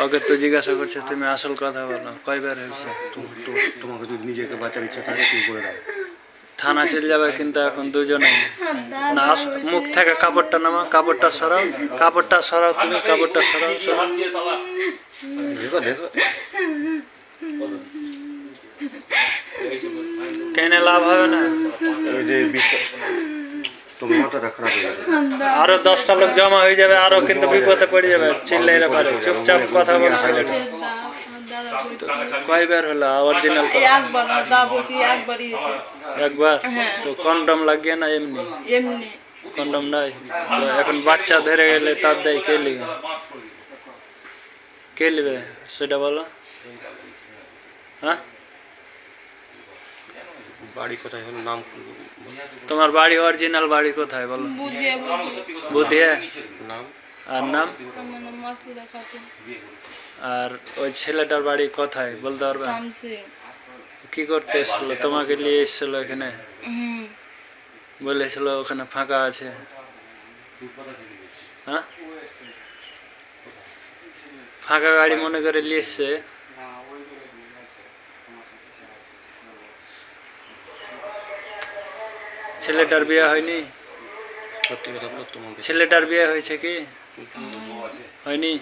ওকে তো জিজ্ঞাসা করছে তুমি আসল কথা বলো, কয়বার হয়েছে? তোমাকে যদি নিজেকে বাঁচার ইচ্ছা থাকে তুমি করে দাও। থানা চলে যাবে কিন্তু এখন দুজনেই না। মুখ থেকে কাপড়টা নামা, কাপড়টা সরাও, কাপড়টা সরাও, তুমি কাপড়টা সরাও। দেখো দেখো কেনে লাভ হবে না। তোমার মাথাটা খারাপ হয়ে যাবে। আরো 10টা লোক জমা হয়ে যাবে, আরো কিন্তু বিপদে পড়ে যাবে। চিল্লাইলে পারে, চুপচাপ কথা বলছে। কয়বার হলো অরিজিনাল? একবার। তো কন্ডম লাগিয়ে না এমনি? কন্ডম নাই তো এখন বাচ্চা ধরে গেলে তার দায় কে লিবে? কে লিবে সেটা বলো। হ্যাঁ, বাড়ি কোথায় হলো? নাম তোমার বাড়ি অরিজিনাল বাড়ি কোথায় বলো? বুধিয়া। নাম আর নাম? আর ওই ছেলেটার বাড়ি কোথায় বলতে পারবে? কি করতে এসেছিল? তোমাকে নিয়ে এসেছিল এখানে? বলেছিল ওখানে ফাঁকা আছে। হ্যাঁ, ফাঁকা গাড়ি মনে করে নিয়ে এসছে। ছেলেটার বিয়ে হয়নি? সত্যি কথা বলো, তোমাকে ছেলেটার বিয়ে হয়েছে কি হয়নি?